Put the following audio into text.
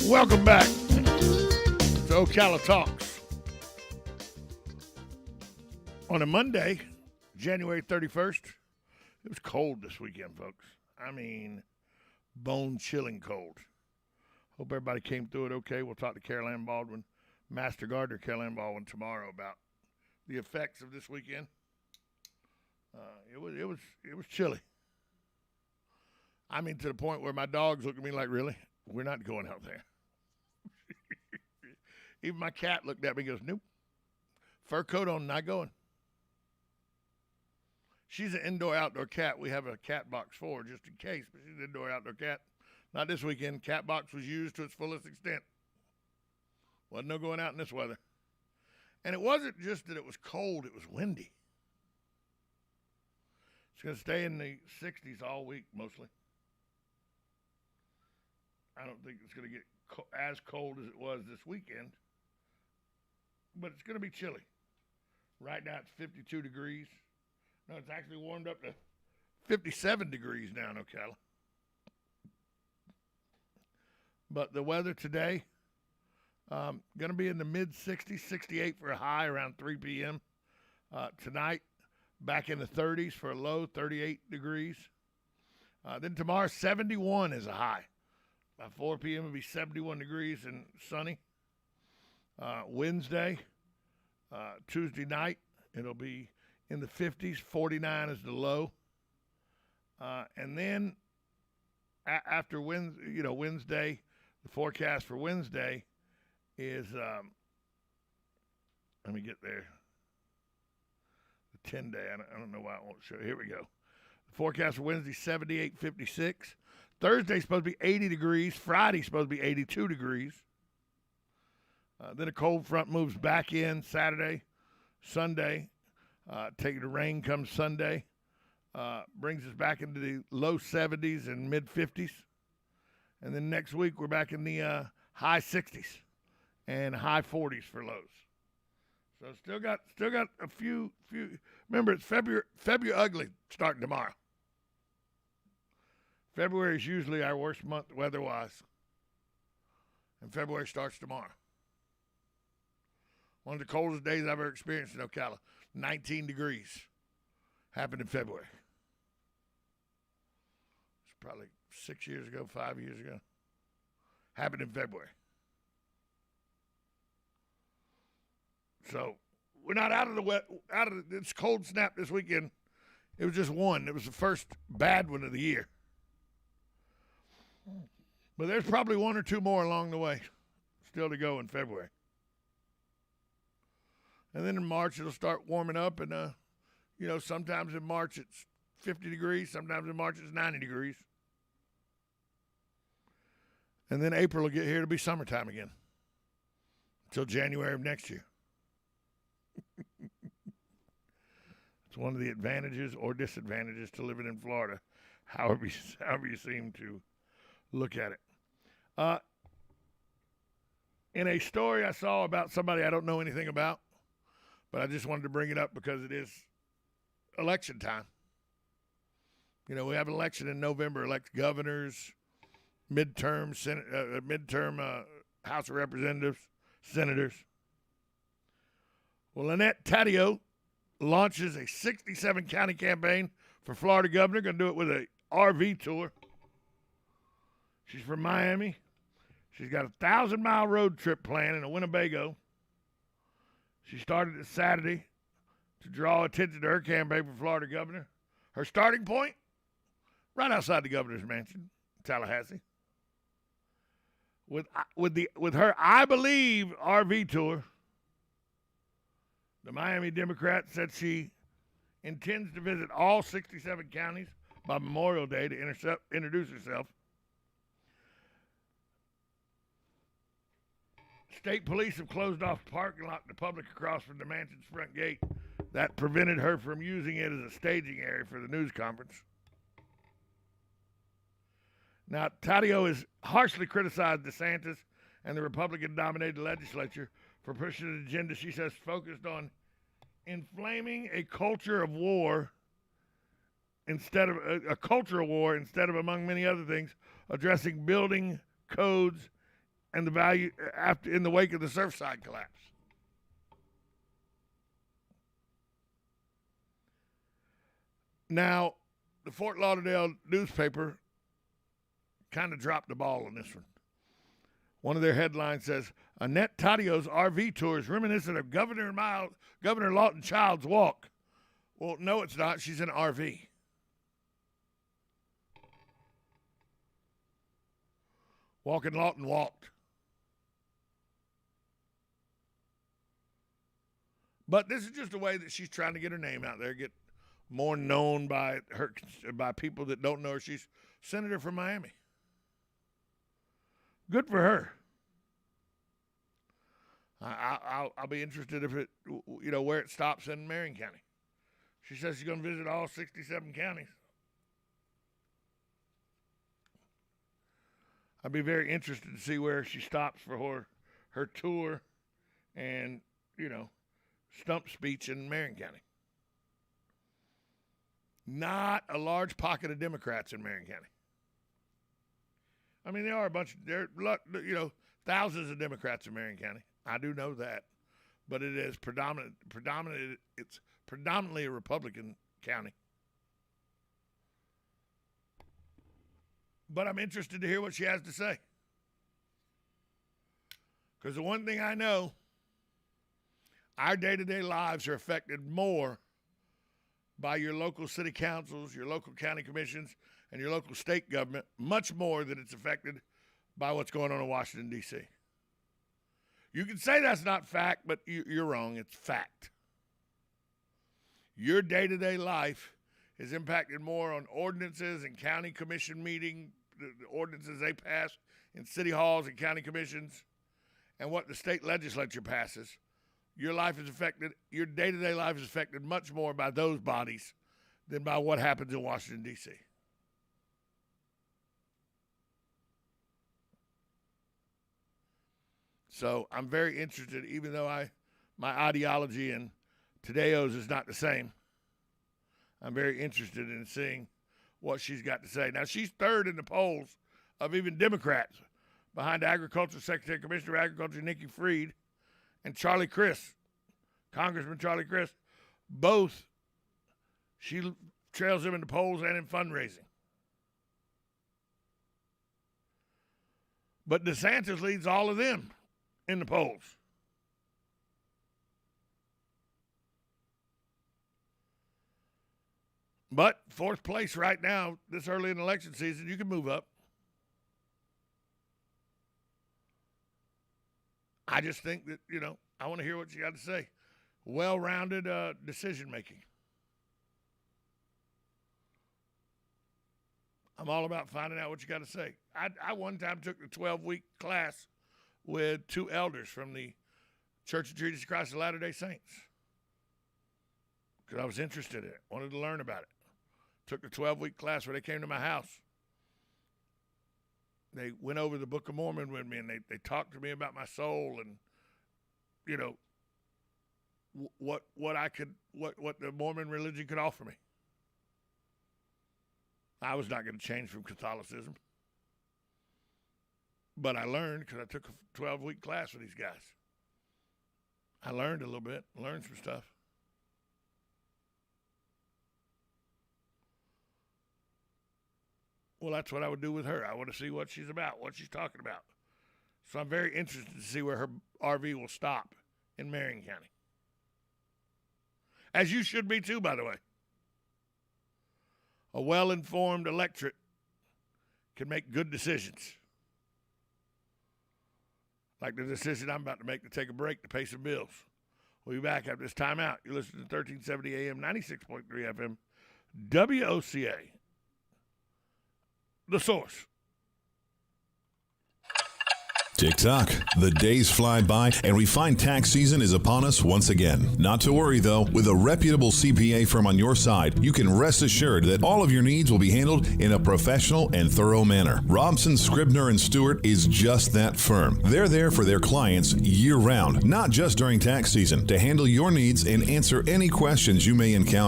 Welcome back to Ocala Talks. On a Monday, January 31st, it was cold this weekend, folks. I mean, bone-chilling cold. Hope everybody came through it okay. We'll talk to Caroline Baldwin, Master Gardener Caroline Baldwin, tomorrow about the effects of this weekend. It was chilly. I mean, to the point where my dogs look at me like, really? We're not going out there. Even my cat looked at me and goes, nope. Fur coat on, not going. She's an indoor-outdoor cat. We have a cat box for her just in case, but she's an indoor-outdoor cat. Not this weekend. Cat box was used to its fullest extent. Wasn't no going out in this weather. And it wasn't just that it was cold, it was windy. It's going to stay in the 60s all week, mostly. I don't think it's going to get as cold as it was this weekend, but it's going to be chilly. Right now it's 52 degrees. No, it's actually warmed up to 57 degrees now in Ocala. But the weather today, going to be in the mid-60s, 68 for a high around 3 p.m. Tonight, back in the 30s for a low, 38 degrees. Then tomorrow, 71 is a high. By 4 p.m., it'll be 71 degrees and sunny. Wednesday, Tuesday night, it'll be in the 50s. 49 is the low. And then after Wednesday, the forecast for Wednesday is, let me get there. The 10-day, I don't know why it won't show. Here we go. The forecast for Wednesday, 78, 56. Thursday's supposed to be 80 degrees. Friday's supposed to be 82 degrees. Then a cold front moves back in Saturday, Sunday. Taking the rain comes Sunday. Brings us back into the low 70s and mid 50s. And then next week we're back in the high 60s and high 40s for lows. So still got a few. Remember, it's February ugly starting tomorrow. February is usually our worst month weather-wise, and February starts tomorrow. One of the coldest days I've ever experienced in Ocala, 19 degrees, happened in February. It's probably 6 years ago, 5 years ago. Happened in February. So we're not out of this cold snap this weekend. It was just one. It was the first bad one of the year. But there's probably one or two more along the way still to go in February. And then in March, it'll start warming up. And, sometimes in March it's 50 degrees. Sometimes in March it's 90 degrees. And then April will get here to be summertime again until January of next year. It's one of the advantages or disadvantages to living in Florida, however you seem to look at it. In a story I saw about somebody I don't know anything about, but I just wanted to bring it up because it is election time. We have an election in November, elect governors, midterm House of Representatives, senators. Well, Lynette Taddeo launches a 67-county campaign for Florida governor, going to do it with a RV tour. She's from Miami. She's got a 1,000-mile road trip planned in a Winnebago. She started it Saturday to draw attention to her campaign for Florida governor. Her starting point, right outside the governor's mansion, Tallahassee. With her I Believe RV tour, the Miami Democrat said she intends to visit all 67 counties by Memorial Day to introduce herself. State police have closed off the parking lot to the public across from the mansion's front gate. That prevented her from using it as a staging area for the news conference. Now, Taddeo has harshly criticized DeSantis and the Republican-dominated legislature for pushing an agenda she says focused on inflaming a culture of war instead of a cultural war instead of, among many other things, addressing building codes and the value after in the wake of the Surfside collapse. Now, the Fort Lauderdale newspaper kind of dropped the ball on this one. One of their headlines says, Annette Taddeo's RV tour is reminiscent of Governor Lawton Child's walk. Well, no, it's not. She's in an RV. Walking Lawton walked. But this is just a way that she's trying to get her name out there, get more known by people that don't know her. She's senator from Miami. Good for her. I'll be interested if it, where it stops in Marion County. She says she's going to visit all 67 counties. I'd be very interested to see where she stops for her tour and, stump speech in Marion County. Not a large pocket of Democrats in Marion County. I mean, there are thousands of Democrats in Marion County. I do know that, but it is it's predominantly a Republican county. But I'm interested to hear what she has to say. Because the one thing I know, our day-to-day lives are affected more by your local city councils, your local county commissions, and your local state government, much more than it's affected by what's going on in Washington, D.C. You can say that's not fact, but you're wrong. It's fact. Your day-to-day life is impacted more on ordinances and county commission meeting, the ordinances they pass in city halls and county commissions, and what the state legislature passes. Your life is affected, your day-to-day life is affected much more by those bodies than by what happens in Washington, D.C. So I'm very interested, even though my ideology and Tadeo's is not the same. I'm very interested in seeing what she's got to say. Now, she's third in the polls of even Democrats, behind Agriculture Secretary, Commissioner of Agriculture Nikki Fried, and Charlie Crist, Congressman Charlie Crist. Both, she trails them in the polls and in fundraising. But DeSantis leads all of them in the polls. But fourth place right now, this early in election season, you can move up. I just think that, I want to hear what you got to say. Well-rounded decision-making. I'm all about finding out what you got to say. I one time took the 12-week class with two elders from the Church of Jesus Christ of Latter-day Saints because I was interested in it, wanted to learn about it. Took the 12-week class where they came to my house. They went over the Book of Mormon with me, and they talked to me about my soul and, what the Mormon religion could offer me. I was not going to change from Catholicism. But I learned because I took a 12-week class with these guys. I learned a little bit, learned some stuff. Well, that's what I would do with her. I want to see what she's about, what she's talking about. So I'm very interested to see where her RV will stop in Marion County. As you should be too, by the way. A well-informed electorate can make good decisions. Like the decision I'm about to make to take a break to pay some bills. We'll be back after this timeout. You're listening to 1370 AM, 96.3 FM, WOCA. The Source. Tick-tock. The days fly by, and we find tax season is upon us once again. Not to worry, though. With a reputable CPA firm on your side, you can rest assured that all of your needs will be handled in a professional and thorough manner. Robson, Scribner, and Stewart is just that firm. They're there for their clients year-round, not just during tax season, to handle your needs and answer any questions you may encounter.